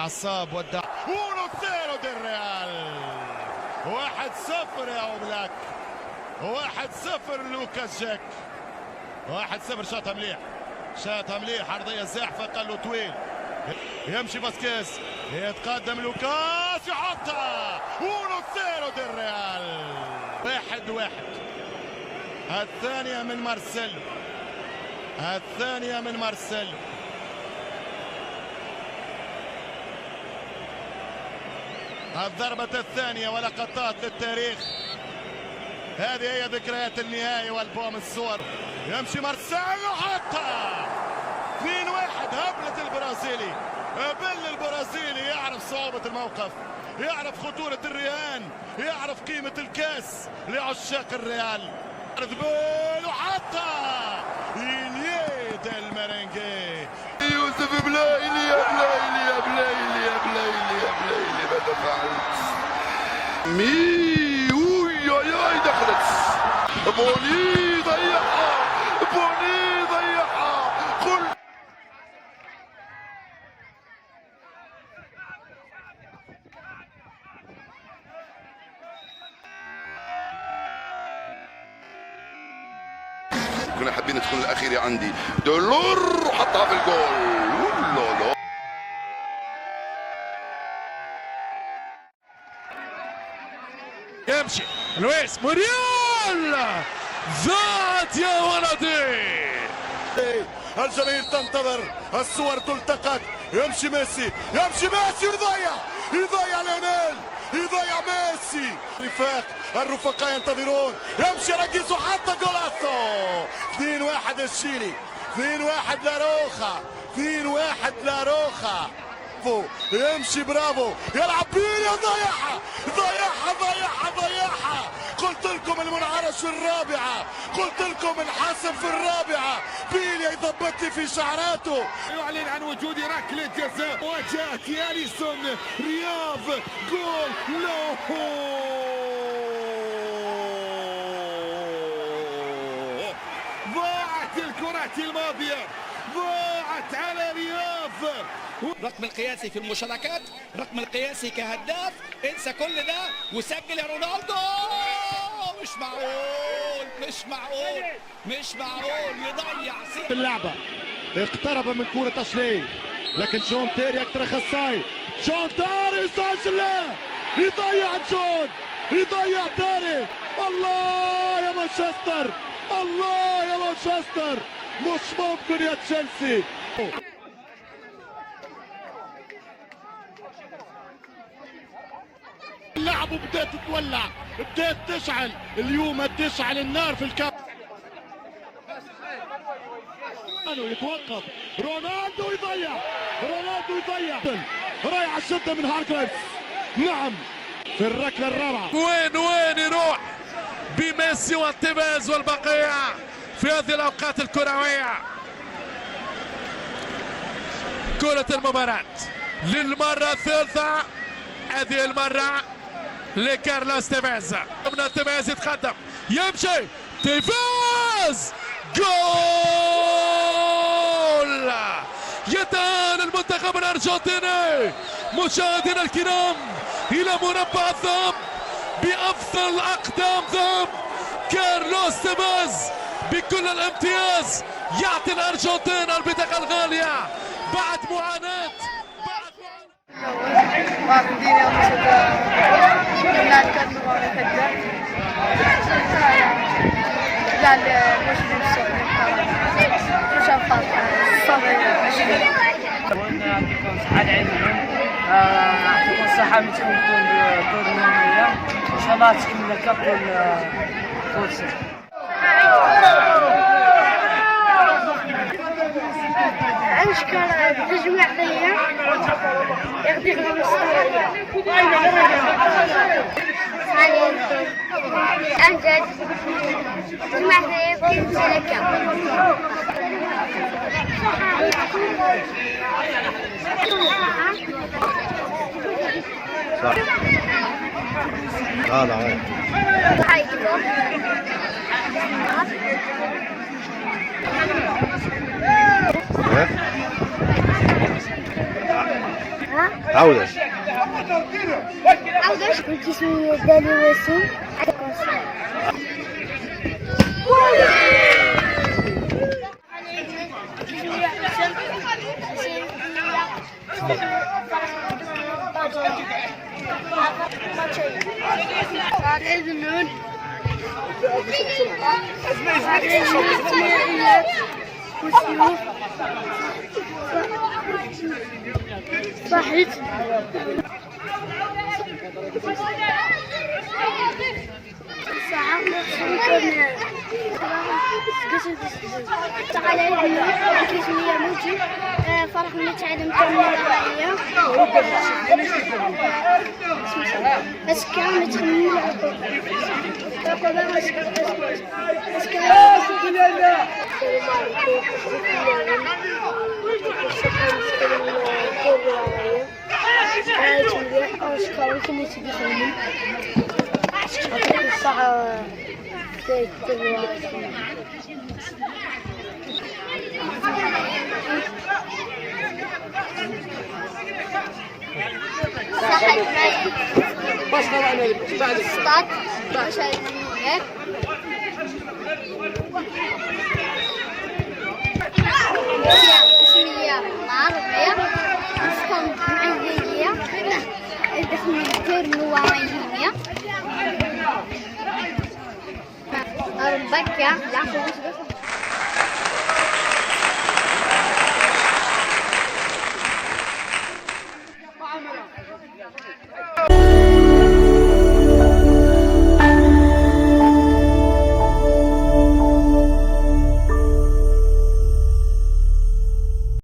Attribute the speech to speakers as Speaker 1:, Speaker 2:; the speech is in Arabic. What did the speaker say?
Speaker 1: الاعصاب والدعم. 1-0 del Real. 1-0 يا اوبلاك. 1-0 لوكاس جاك. 1-0. شاطها مليح، شاطها مليح، عرضيه زاحفه، قال له طويل. يمشي فاسكيز، يتقدم لوكاس، يحطها. 1-0 del Real. 1-1. الثانية من مارسيلو، الثانية من مارسيلو. الضربة الثانية ولقطات للتاريخ. هذه هي ذكريات النهائي والبوم الصور. يمشي مارسيلو، حطها. 2-1. هبلة البرازيلي. بل البرازيلي يعرف صعوبة الموقف، يعرف خطورة الرهان، يعرف قيمة الكاس لعشاق الريال. ذبول وحطها. إليد المرنجي.
Speaker 2: يوسف بلايلي يا بلايلي يا بلايلي يا بلايلي يا بلايلي، ماذا فعلت؟ ياي دخلت. بوني ضيعها، بوني ضيعها. قل كنا حابين تكون الأخيرة عندي. دولور حطها في الجول.
Speaker 3: يمشي لويس موريال، ذات يا ولدي.
Speaker 1: الجماهير تنتظر، الصور تلتقط. يمشي ميسي، يمشي ميسي، يضيع، يضيع ليونيل، يضيع ميسي. الرفقاء ينتظرون. يمشي رقيص وحط جولاسو. 2-1 الشيلي، 2-1 لاروخا، 2-1 لاروخا. يمشي برافو، يلعب بيليا، ضيعها ضيعها ضيعها ضيعها. قلت لكم المنعرش في الرابعة، قلت لكم الحاسم في الرابعة. بيليا يضبط لي في شعراته.
Speaker 3: يعلن عن وجود ركلة جزاء. وجهت ياليسون، رياض، جول. لا ضاعت الكرة الماضية، ضاعت على رياض.
Speaker 4: رقم القياسي في المشاركات، رقم القياسي كهداف. انسى كل ده وسجل يا رونالدو. مش معقول، مش معقول، مش معقول يضيع
Speaker 1: في اللعبة. اقترب من كرة أشلي، لكن جون تيري أكثر خصاي. جون تيري يسجل، يضيع جون، يضيع تيري. الله يا مانشستر، الله يا مانشستر، مش ممكن يا تشيلسي. اللعب بدأت تولع، بدأت تشعل. اليوم تشعل النار في الكاس. يتوقف رونالدو، يضيع، رونالدو يضيع. رايح الشدة من هاركلايف. نعم، في الركلة الرابعة.
Speaker 3: وين يروح بميسي والتباز والبقية في هذه الأوقات الكروية. كرة المباراة للمرة الثالثة، هذه المرة لكارلوس تيفيز. من تيفيز يتقدم، يمشي تيفيز، جول. يتأهل المنتخب الأرجنتيني مشاهدينا الكرام إلى مربع الذهب بأفضل أقدام ذهب. كارلوس تيفيز بكل الامتياز يعطي الأرجنتين البطاقة الغالية بعد معاناة.
Speaker 5: يعطيكم صحة العيدكم، يعطيكم الصحة من تكونوا دور اليومية، إن شاء الله تكمل كابو الفوتسال.
Speaker 6: نشكر تجميع طيب يغدي غير أمجد تجميع طيب كيف تلك
Speaker 1: هذا
Speaker 2: عودة.
Speaker 6: عودة كنت اسمي دالي وسيم. صحيت تعال عيدنا كيسمية موتي فرح من تعلم كامل الرعية اسكان تخمين Bak ya, lafı